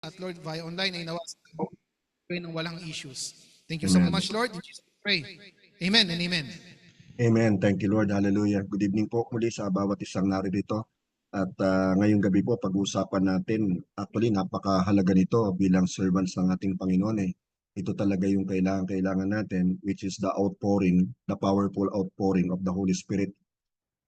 at Lord, via online ay nawa ng walang issues. Thank you so Amen. much, Lord. In Jesus' name we pray. Amen and amen. Amen. Thank you, Lord. Hallelujah. Good evening po muli sa bawat isang naririto. At ngayong gabi po, pag-uusapan natin, actually, napakahalaga nito bilang servants ng ating Panginoon. Ito talaga yung kailangan natin, which is the outpouring, the powerful outpouring of the Holy Spirit,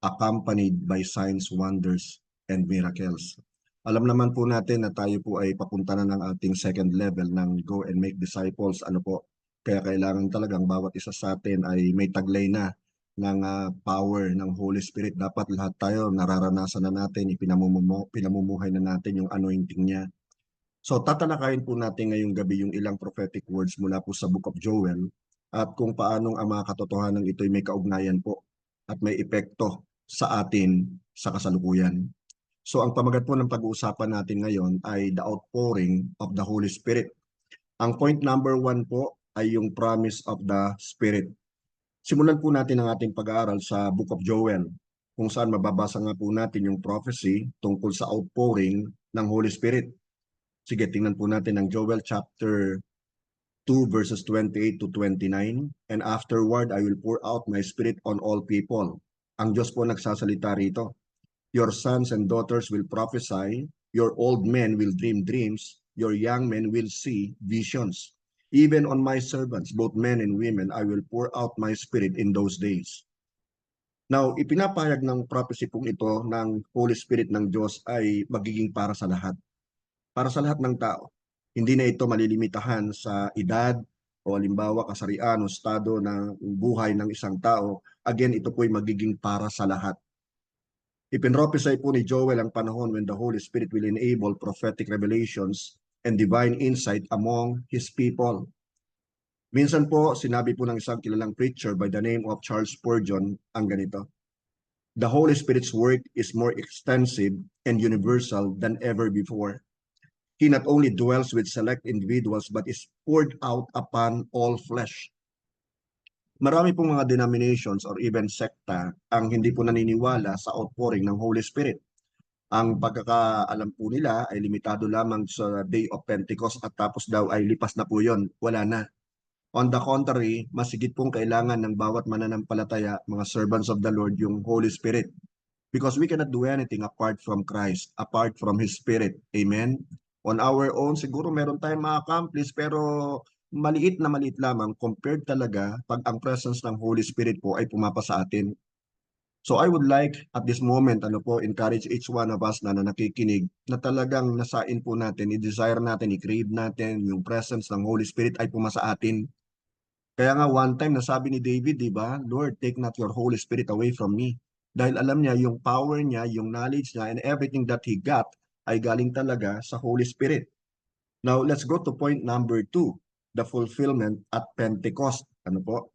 accompanied by signs, wonders, and miracles. Alam naman po natin na tayo po ay papunta na ng ating second level ng Go and Make Disciples. Ano po? Kaya kailangan talagang bawat isa sa atin ay may taglay na ng power ng Holy Spirit. Dapat lahat tayo nararanasan na natin, pinamumuhay na natin yung anointing niya. So tatalakayin po natin ngayong gabi yung ilang prophetic words mula po sa Book of Joel at kung paanong ang mga katotohanan ito ay may kaugnayan po at may epekto sa atin sa kasalukuyan. So ang pamagat po ng pag-uusapan natin ngayon ay the outpouring of the Holy Spirit. Ang point number 1 po ay yung promise of the Spirit. Simulan po natin ang ating pag-aaral sa Book of Joel, kung saan mababasa nga po natin yung prophecy tungkol sa outpouring ng Holy Spirit. Sige, tingnan po natin ang Joel chapter 2 verses 28 to 29. And afterward, I will pour out my spirit on all people. Ang Diyos po nagsasalita rito. Your sons and daughters will prophesy. Your old men will dream dreams. Your young men will see visions. Even on my servants, both men and women, I will pour out my spirit in those days. Now, ipinapahayag ng prophecy pong ito ng Holy Spirit ng Diyos ay magiging para sa lahat. Para sa lahat ng tao. Hindi na ito malilimitahan sa edad o halimbawa kasarian o estado ng buhay ng isang tao. Again, ito po ay magiging para sa lahat. Ipinrophesy po ni Joel ang panahon when the Holy Spirit will enable prophetic revelations and divine insight among His people. Minsan po, sinabi po ng isang kilalang preacher by the name of Charles Spurgeon ang ganito. The Holy Spirit's work is more extensive and universal than ever before. He not only dwells with select individuals but is poured out upon all flesh. Marami pong mga denominations or even sekta ang hindi po naniniwala sa outpouring ng Holy Spirit. Ang pagkakaalam po nila ay limitado lamang sa Day of Pentecost at tapos daw ay lipas na po yun, wala na. On the contrary, masigit pong kailangan ng bawat mananampalataya, mga servants of the Lord, yung Holy Spirit. Because we cannot do anything apart from Christ, apart from His Spirit. Amen? On our own, siguro meron tayong ma-accomplish, pero maliit na maliit lamang compared talaga pag ang presence ng Holy Spirit po ay pumapa sa atin. So I would like at this moment, encourage each one of us na nakikinig na talagang nasain po natin, i-desire natin, i-crave natin yung presence ng Holy Spirit ay pumasa atin. Kaya nga one time nasabi ni David, di ba? Lord, take not your Holy Spirit away from me. Dahil alam niya yung power niya, yung knowledge niya, and everything that he got ay galing talaga sa Holy Spirit. Now, let's go to point number 2, the fulfillment at Pentecost. Ano po?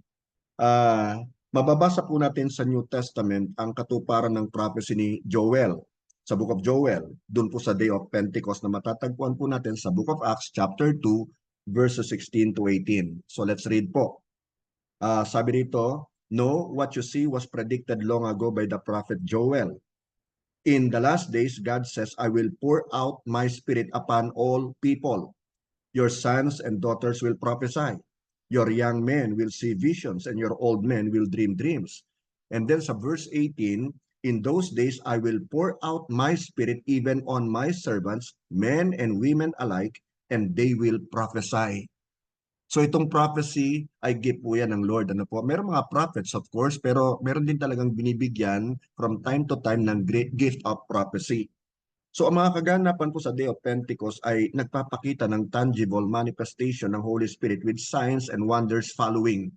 Mababasa po natin sa New Testament ang katuparan ng prophecy ni Joel. Sa Book of Joel, dun po sa Day of Pentecost na matatagpuan po natin sa Book of Acts chapter 2, verses 16 to 18. So let's read po. Sabi rito, no, what you see was predicted long ago by the prophet Joel. In the last days, God says, I will pour out my spirit upon all people. Your sons and daughters will prophesy. Your young men will see visions, and your old men will dream dreams. And then sa verse 18, in those days I will pour out my spirit even on my servants, men and women alike, and they will prophesy. So itong prophecy ay gift po yan ng Lord. Ano po? Meron mga prophets of course, pero meron din talagang binibigyan from time to time ng great gift of prophecy. So ang mga kaganapan po sa Day of Pentecost ay nagpapakita ng tangible manifestation ng Holy Spirit with signs and wonders following.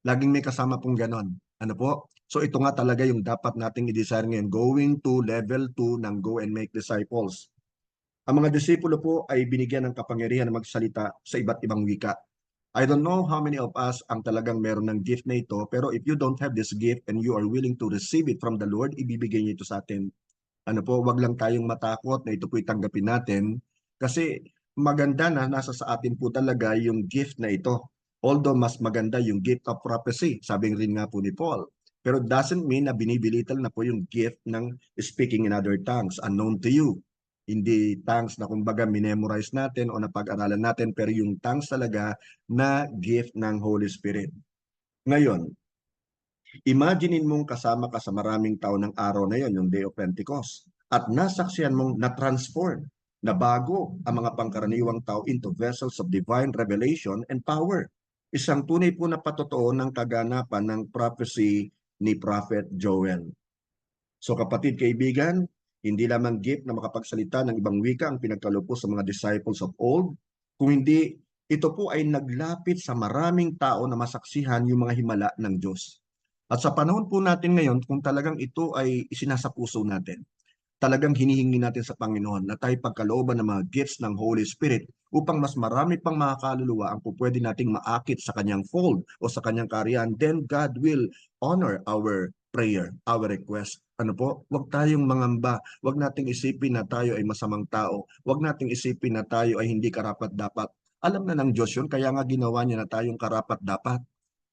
Laging may kasama pong ganon. Ano po? So ito nga talaga yung dapat nating i-desire ngayon, going to level 2 ng Go and Make Disciples. Ang mga disipulo po ay binigyan ng kapangyarihan na magsalita sa iba't ibang wika. I don't know how many of us ang talagang meron ng gift na ito, pero if you don't have this gift and you are willing to receive it from the Lord, ibibigay niyo ito sa atin. Ano po, wag lang tayong matakot na ito po'y tanggapin natin kasi maganda na nasa sa atin po talaga yung gift na ito. Although mas maganda yung gift of prophecy, sabi rin nga po ni Paul. Pero doesn't mean na binibilital na po yung gift ng speaking in other tongues, unknown to you. Hindi tongues na kumbaga minemorize natin o napag-aralan natin, pero yung tongues talaga na gift ng Holy Spirit. Ngayon, imaginein mong kasama ka sa maraming tao ng araw na yon, yung Day of Pentecost, at nasaksihan mong na-transform, na bago ang mga pangkaraniwang tao into vessels of divine revelation and power. Isang tunay po na patotoo ng kaganapan ng prophecy ni Prophet Joel. So kapatid, kaibigan, hindi lamang gift na makapagsalita ng ibang wika ang pinagkaloob po sa mga disciples of old, kung hindi ito po ay naglapit sa maraming tao na masaksihan yung mga himala ng Diyos. At sa panahon po natin ngayon, kung talagang ito ay isinasapuso natin, talagang hinihingi natin sa Panginoon na tayo pagkalooban ng mga gifts ng Holy Spirit upang mas marami pang mga kaluluwa ang pupwede nating maakit sa kanyang fold o sa kanyang kaharian, then God will honor our prayer, our request. Ano po? Huwag tayong mangamba. Huwag nating isipin na tayo ay masamang tao. Huwag nating isipin na tayo ay hindi karapat-dapat. Alam na ng Diyos yun, kaya nga ginawa niya na tayong karapat-dapat.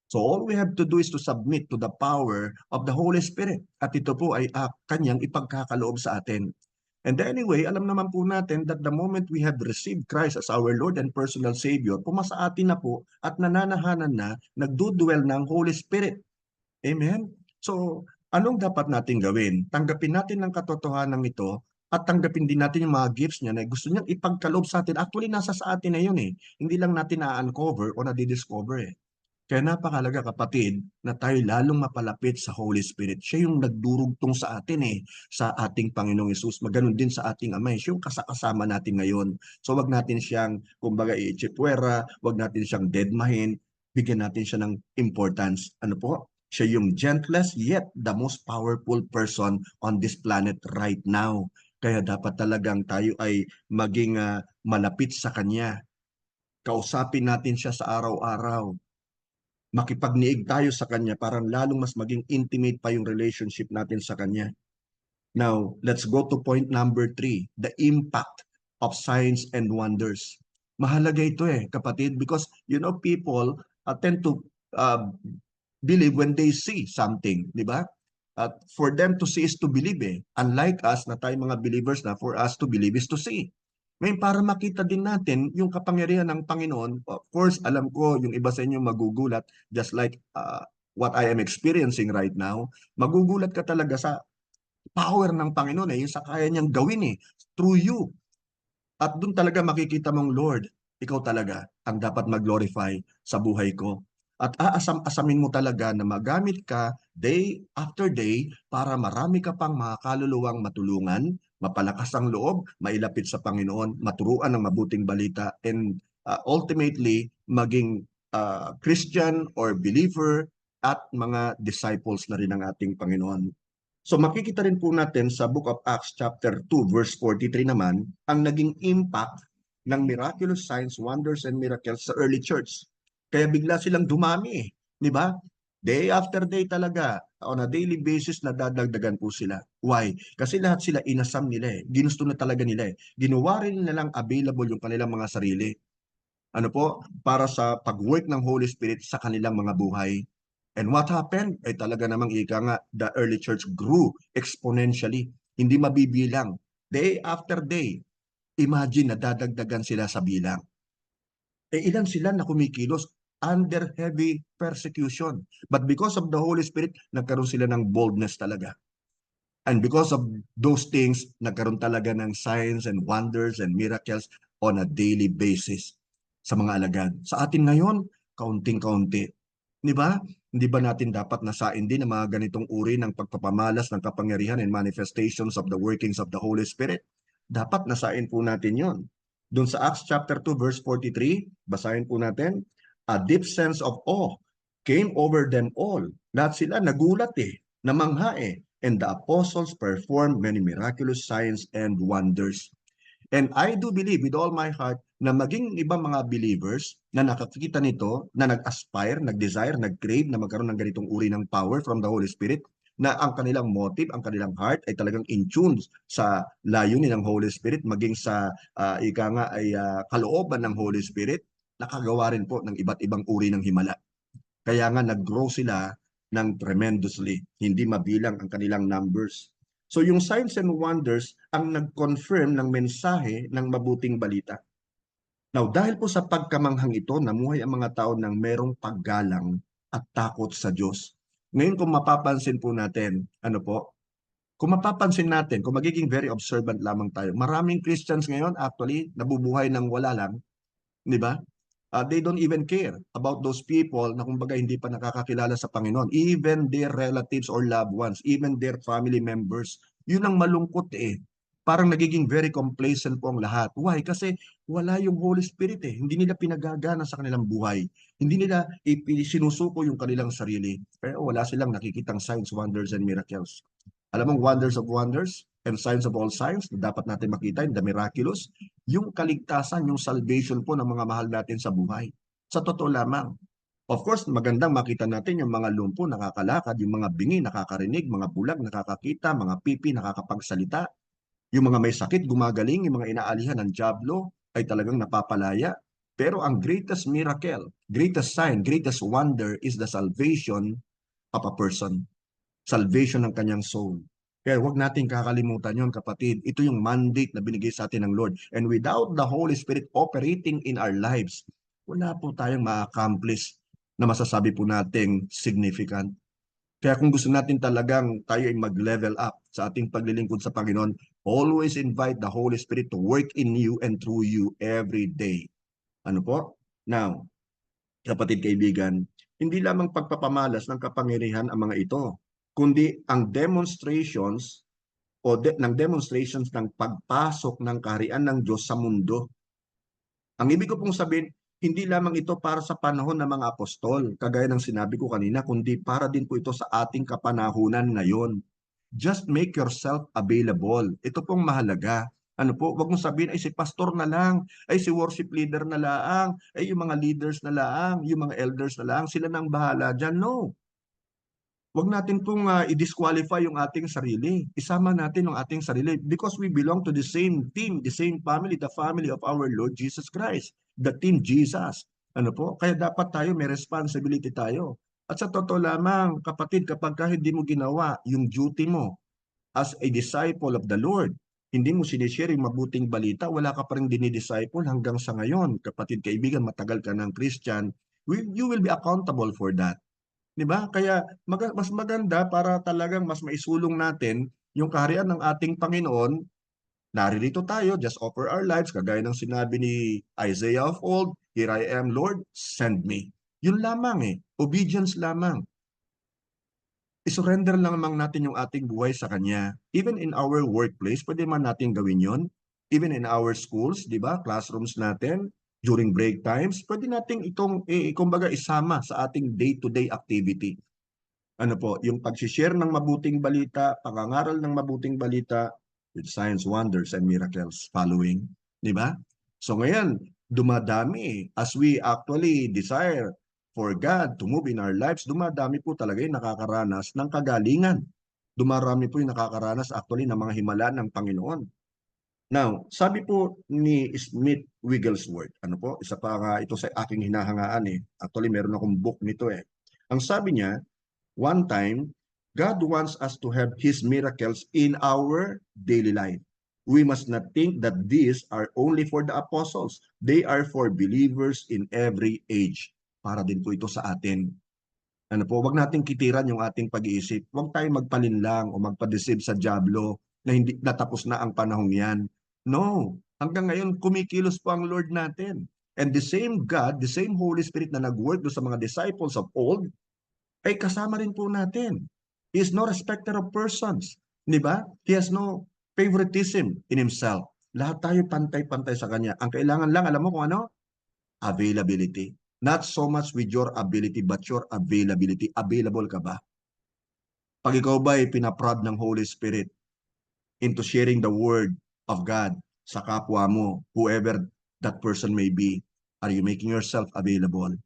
So all we have to do is to submit to the power of the Holy Spirit. At ito po ay kanyang ipagkakaloob sa atin. And anyway, alam naman po natin that the moment we have received Christ as our Lord and personal Savior, pumasa atin na po at nananahanan na, nagduduel ng Holy Spirit. Amen? So, anong dapat natin gawin? Tanggapin natin ang katotohanan ito at tanggapin din natin yung mga gifts niya na gusto niyang ipagkaloob sa atin. Actually, nasa sa atin na yun eh. Hindi lang natin na-uncover o na-discover eh. Kaya napakalaga kapatid na tayo lalong mapalapit sa Holy Spirit. Siya yung nagdurugtong sa atin sa ating Panginoong Hesus. Maganon din sa ating Ama. Siya yung kasama natin ngayon. So wag natin siyang, kumbaga, i-chipwera, wag natin siyang deadmahin, bigyan natin siya ng importance. Ano po? Siya yung gentlest yet the most powerful person on this planet right now. Kaya dapat talagang tayo ay maging malapit sa Kanya. Kausapin natin siya sa araw-araw, makipagniig tayo sa Kanya para lalong mas maging intimate pa yung relationship natin sa Kanya. Now, let's go to point number 3, the impact of signs and wonders. Mahalaga ito kapatid, because people tend to believe when they see something, di ba? At for them to see is to believe Unlike us na tayo mga believers na for us to believe is to see. Ngayon, para makita din natin yung kapangyarihan ng Panginoon, of course, alam ko yung iba sa inyo magugulat, just like what I am experiencing right now, magugulat ka talaga sa power ng Panginoon yung sa kaya niyang gawin through you. At doon talaga makikita mong, Lord, ikaw talaga ang dapat mag-glorify sa buhay ko. At aasam-asamin mo talaga na magamit ka day after day para marami ka pang mga kaluluwang matulungan, mapalakas ang loob, mailapit sa Panginoon, maturuan ng mabuting balita, and ultimately maging Christian or believer at mga disciples na rin ng ating Panginoon. So makikita rin po natin sa Book of Acts chapter 2 verse 43 naman ang naging impact ng miraculous signs, wonders, and miracles sa early church. Kaya bigla silang dumami di ba? Day after day talaga, on a daily basis nadadagdagan po sila. Why? Kasi lahat sila inasam nila ginusto na talaga nila Ginawa rin nilang available yung kanilang mga sarili. Ano po? Para sa pag-work ng Holy Spirit sa kanilang mga buhay. And what happened? Ay talaga namang ika nga, the early church grew exponentially. Hindi mabibilang. Day after day, imagine na dadagdagan sila sa bilang. Ilan sila na kumikilos under heavy persecution. But because of the Holy Spirit, nagkaroon sila ng boldness talaga. And because of those things, nagkaroon talaga ng signs and wonders and miracles on a daily basis sa mga alagad. Sa atin ngayon, kaunting-kaunti. Di ba? Hindi ba natin dapat nasain din ang mga ganitong uri ng pagpapamalas ng kapangyarihan and manifestations of the workings of the Holy Spirit? Dapat nasain po natin yon. Doon sa Acts chapter 2 verse 43, basahin po natin, a deep sense of awe came over them all. Lahat sila nagulat namangha and the apostles performed many miraculous signs and wonders. And I do believe with all my heart na maging ibang mga believers na nakakita nito, na nag-aspire, nag-desire, nag-crave na magkaroon ng ganitong uri ng power from the Holy Spirit, na ang kanilang motive, ang kanilang heart ay talagang in tune sa layunin ng Holy Spirit, maging sa ika nga ay kalooban ng Holy Spirit, nakagawa rin po ng iba't ibang uri ng himala. Kaya nga nag-grow sila ng tremendously, hindi mabilang ang kanilang numbers. So yung signs and wonders ang nag-confirm ng mensahe ng mabuting balita. Now, dahil po sa pagkamanghang ito, namuhay ang mga tao ng merong paggalang at takot sa Diyos. Ngayon kung mapapansin po natin, kung mapapansin natin, kung magiging very observant lamang tayo, maraming Christians ngayon actually nabubuhay ng wala lang, di ba? They don't even care about those people na kumbaga hindi pa nakakakilala sa Panginoon. Even their relatives or loved ones, even their family members. Yun ang malungkot eh. Parang nagiging very complacent po ang lahat. Why? Kasi wala yung Holy Spirit eh. Hindi nila pinagagana sa kanilang buhay. Hindi nila sinusuko yung kanilang sarili. Pero wala silang nakikitang signs, wonders, and miracles. Alam mong wonders of wonders and signs of all signs na dapat natin makita in the miraculous, yung kaligtasan, yung salvation po ng mga mahal natin sa buhay. Sa totoo lamang. Of course, magandang makita natin yung mga lumpo nakakalakad, yung mga bingi nakakarinig, mga bulag nakakakita, mga pipi nakakapagsalita, yung mga may sakit gumagaling, yung mga inaalihan ng dyablo ay talagang napapalaya. Pero ang greatest miracle, greatest sign, greatest wonder is the salvation of a person. Salvation ng kanyang soul. Kaya huwag natin kakalimutan yon, kapatid. Ito yung mandate na binigay sa atin ng Lord. And without the Holy Spirit operating in our lives, wala po tayong ma-accomplish na masasabi po nating significant. Kaya kung gusto natin talagang tayo ay mag-level up sa ating paglilingkod sa Panginoon, always invite the Holy Spirit to work in you and through you every day. Ano po? Now, kapatid kaibigan, hindi lamang pagpapamalas ng kapangyarihan ang mga ito, kundi ang demonstrations ng demonstrations ng pagpasok ng kaharian ng Diyos sa mundo. Ang ibig ko pong sabihin, hindi lamang ito para sa panahon ng mga apostol, kagaya ng sinabi ko kanina, kundi para din po ito sa ating kapanahunan ngayon. Just make yourself available. Ito pong mahalaga. Ano po, wag mong sabihin ay si pastor na lang, ay si worship leader na lang, ay yung mga leaders na lang, yung mga elders na lang, sila nang bahala dyan. No. Wag natin pong i-disqualify yung ating sarili. Isama natin yung ating sarili because we belong to the same team, the same family, the family of our Lord Jesus Christ, the team Jesus. Ano po? Kaya dapat tayo, may responsibility tayo. At sa totoo lamang, kapatid, kapag hindi mo ginawa yung duty mo as a disciple of the Lord, hindi mo sinishare yung mabuting balita, wala ka pa rin dinidisciple hanggang sa ngayon. Kapatid, kaibigan, matagal ka ng Christian, you will be accountable for that. 'Di ba? Kaya mas maganda para talagang mas maisulong natin yung kaharian ng ating Panginoon. Naririto tayo, just offer our lives, kagaya ng sinabi ni Isaiah of old, "Here I am, Lord, send me." Yun lamang eh, obedience lamang. I-surrender lang natin yung ating buhay sa Kanya. Even in our workplace, pwede man natin gawin yon. Even in our schools, di ba? Classrooms natin, during break times, pwede nating itong, kumbaga, isama sa ating day-to-day activity. Ano po, yung pag-share ng mabuting balita, pangangaral ng mabuting balita, with signs, wonders, and miracles following. Di ba? So ngayon, dumadami. As we actually desire for God to move in our lives, dumadami po talaga yung nakakaranas ng kagalingan. Dumarami po yung nakakaranas actually ng mga himala ng Panginoon. Now, sabi po ni Smith Wigglesworth, ano po, isa pa nga ito sa aking hinahangaan eh. Actually, meron akong book nito eh. Ang sabi niya, one time, God wants us to have His miracles in our daily life. We must not think that these are only for the apostles. They are for believers in every age. Para din po ito sa atin. Ano po, wag nating kitiran yung ating pag-iisip. Huwag tayong magpalinlang o magpa-deceive sa dyablo na hindi natapos na ang panahong yan. No, hanggang ngayon kumikilos po ang Lord natin. And the same God, the same Holy Spirit na nag-work do sa mga disciples of old, ay kasama rin po natin. He is no respecter of persons. Di ba? He has no favoritism in himself. Lahat tayo pantay-pantay sa kanya. Ang kailangan lang, alam mo kung ano? Availability. Not so much with your ability, but your availability. Available ka ba? Pag ikaw ba ay pinaprod ng Holy Spirit into sharing the Word of God sa kapwa mo, whoever that person may be, are you making yourself available?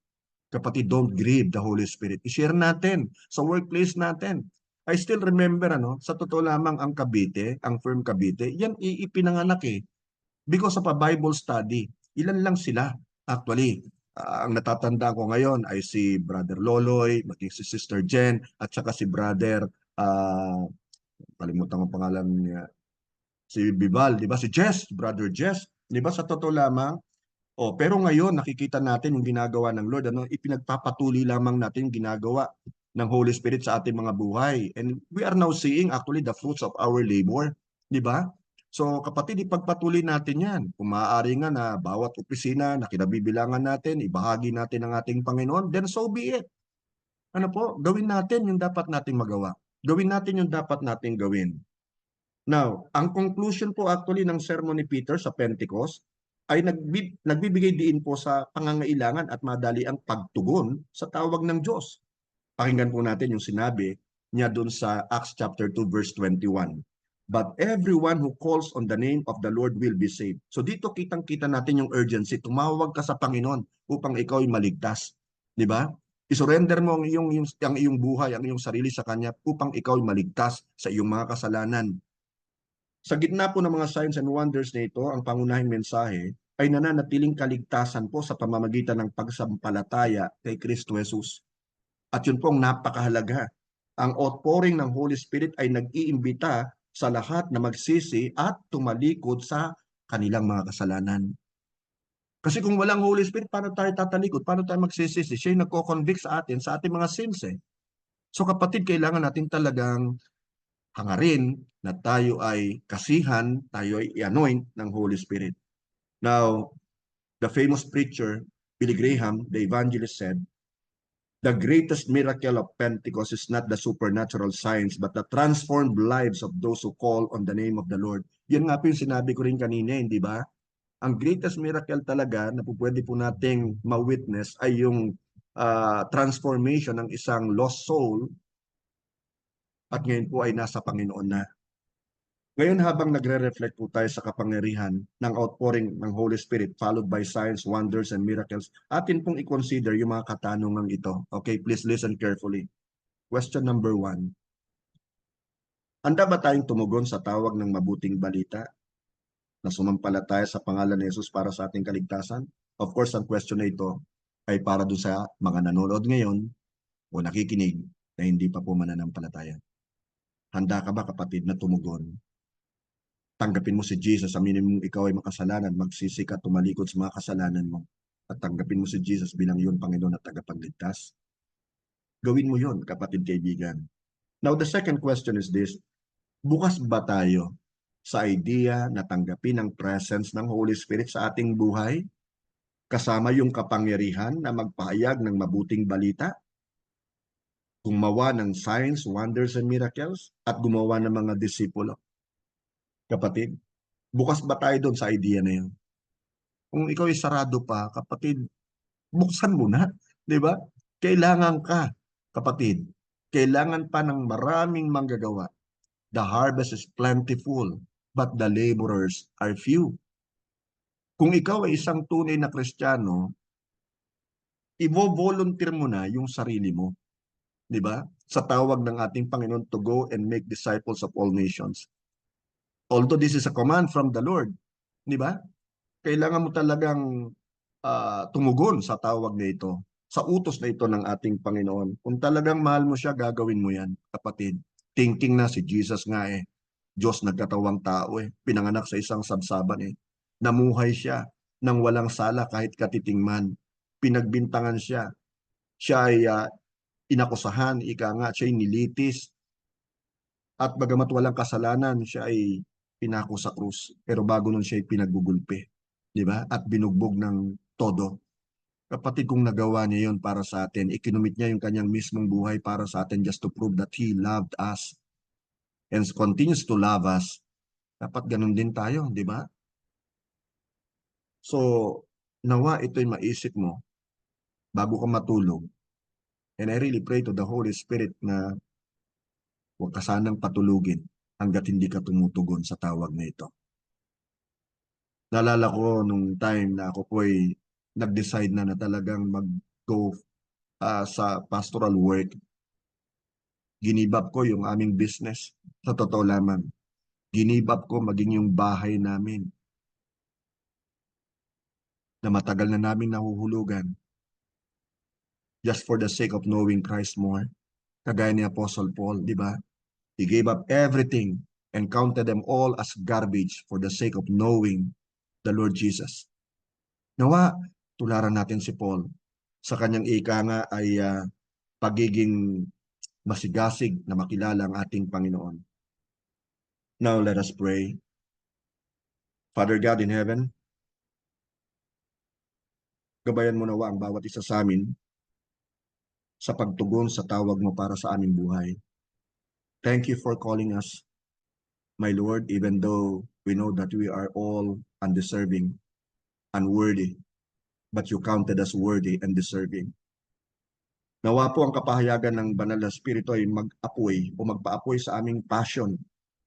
Kapatid, don't grieve the Holy Spirit. I-share natin sa workplace natin. I still remember, sa totoo lamang ang Cavite, ang firm Cavite, yan ipinanganak eh. Because of a Bible study. Ilan lang sila actually. Ang natatanda ko ngayon ay si Brother Loloy, maging si Sister Jen, at saka si Brother kalimutan ko pangalan niya, si Bibal, di ba? Si Jess, Brother Jess, di ba? Sa totoo lamang, pero ngayon nakikita natin yung ginagawa ng Lord, ipinagpapatuloy lamang natin yung ginagawa ng Holy Spirit sa ating mga buhay. And we are now seeing actually the fruits of our labor, di ba? So kapatid, ipagpatuloy natin yan. Kung maaari nga na bawat opisina na kinabibilangan natin, ibahagi natin ang ating Panginoon, then so be it. Ano po, gawin natin yung dapat nating magawa. Gawin natin yung dapat nating gawin. Now, ang conclusion po actually ng sermon ni Peter sa Pentecost ay nagbibigay diin po sa pangangailangan at madali ang pagtugon sa tawag ng Diyos. Pakinggan po natin yung sinabi niya doon sa Acts chapter 2 verse 21. But everyone who calls on the name of the Lord will be saved. So dito kitang-kita natin yung urgency. Tumawag ka sa Panginoon upang ikaw ay maligtas. Di ba? Isurrender mo ang iyong buhay, ang iyong sarili sa Kanya upang ikaw ay maligtas sa iyong mga kasalanan. Sa gitna po ng mga signs and wonders na ito, ang pangunahing mensahe ay nananatiling kaligtasan po sa pamamagitan ng pagsampalataya kay Kristo Jesus. At yun po ang napakahalaga. Ang outpouring ng Holy Spirit ay nag-iimbita sa lahat na magsisi at tumalikod sa kanilang mga kasalanan. Kasi kung walang Holy Spirit, paano tayo tatalikod? Paano tayo magsisisi? Siya yung nagko-convict sa atin, sa ating mga sins eh. So kapatid, kailangan natin talagang hangarin na tayo ay kasihan, tayo ay i-anoint ng Holy Spirit. Now, the famous preacher, Billy Graham, the evangelist said, the greatest miracle of Pentecost is not the supernatural signs, but the transformed lives of those who call on the name of the Lord. Yan nga po yung sinabi ko rin kanina, hindi ba? Ang greatest miracle talaga na pwede po nating ma-witness ay yung transformation ng isang lost soul at ngayon po ay nasa Panginoon na. Ngayon habang nagre-reflect po tayo sa kapangyarihan ng outpouring ng Holy Spirit followed by signs, wonders, and miracles, atin pong i-consider yung mga katanungan ito. Okay, please listen carefully. Question number 1. Handa ba tayong tumugon sa tawag ng mabuting balita na sumampalataya sa pangalan ni Jesus para sa ating kaligtasan? Of course, ang question na ito ay para doon sa mga nanonood ngayon o nakikinig na hindi pa po mananampalataya. Handa ka ba kapatid na tumugon? Tanggapin mo si Jesus, aminin mong ikaw ay makasalanan, magsisi ka, tumalikod sa mga kasalanan mo. At tanggapin mo si Jesus bilang iyong Panginoon at tagapagligtas. Gawin mo yon, kapatid kaibigan. Now, the second question is this, bukas ba tayo sa idea na tanggapin ang presence ng Holy Spirit sa ating buhay? Kasama yung kapangyarihan na magpahayag ng mabuting balita? Gumawa ng signs, wonders, and miracles? At gumawa ng mga disipulo? Kapatid, bukas ba tayo doon sa idea na yun? Kung ikaw ay sarado pa, kapatid, buksan mo na. Di ba? Kailangan ka, kapatid. Kailangan pa ng maraming manggagawa. The harvest is plentiful, but the laborers are few. Kung ikaw ay isang tunay na Kristiyano, i-volunteer mo na yung sarili mo. Di ba? Sa tawag ng ating Panginoon to go and make disciples of all nations. Although this is a command from the Lord, di ba? Kailangan mo talagang tumugon sa tawag na ito, sa utos na ito ng ating Panginoon. Kung talagang mahal mo siya, gagawin mo yan, kapatid. Thinking na si Jesus nga Diyos nagkatawang tao pinanganak sa isang sabsaban Namuhay siya nang walang sala kahit katiting man. Pinagbintangan siya. Siya ay inakusahan, ika nga, siya ay nilitis. At bagamat walang kasalanan, siya ay pinako sa krus. Pero bago nun siya ay pinaggugulpi. Di ba? At binugbog ng todo. Kapatid, kung nagawa niya yun para sa atin, ikinumit niya yung kanyang mismong buhay para sa atin just to prove that He loved us and continues to love us. Dapat ganun din tayo, di ba? So, nawa ito'y maisip mo bago ka matulog. And I really pray to the Holy Spirit na huwag ka sanang patulugin hanggat hindi ka tumutugon sa tawag na ito. Naalala ko nung time na ako po ay nag-decide na talagang mag-go sa pastoral work. Ginibap ko yung aming business. Sa totoo lamang, ginibap ko maging yung bahay namin na matagal na namin nahuhulugan just for the sake of knowing Christ more. Kagaya ni Apostle Paul, di ba? He gave up everything and counted them all as garbage for the sake of knowing the Lord Jesus. Nawa, tularan natin si Paul. Sa kanyang ika nga ay pagiging masigasig na makilala ang ating Panginoon. Now let us pray. Father God in heaven, gabayan mo nawa ang bawat isa sa amin sa pagtugon sa tawag mo para sa aming buhay. Thank you for calling us, my Lord, even though we know that we are all undeserving, unworthy, but you counted us worthy and deserving. Nawa po ang kapahayagan ng Banal na Espiritu ay mag-apoy o magpa-apoy sa aming passion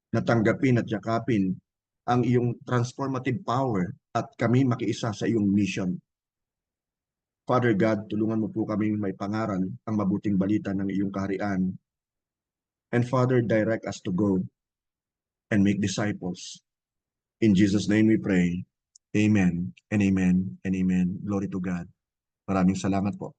na tanggapin at yakapin ang iyong transformative power at kami makiisa sa iyong mission. Father God, tulungan mo po kami may pangaral ang mabuting balita ng iyong kaharian. And Father, direct us to go and make disciples. In Jesus' name we pray. Amen and amen and amen. Glory to God. Maraming salamat po.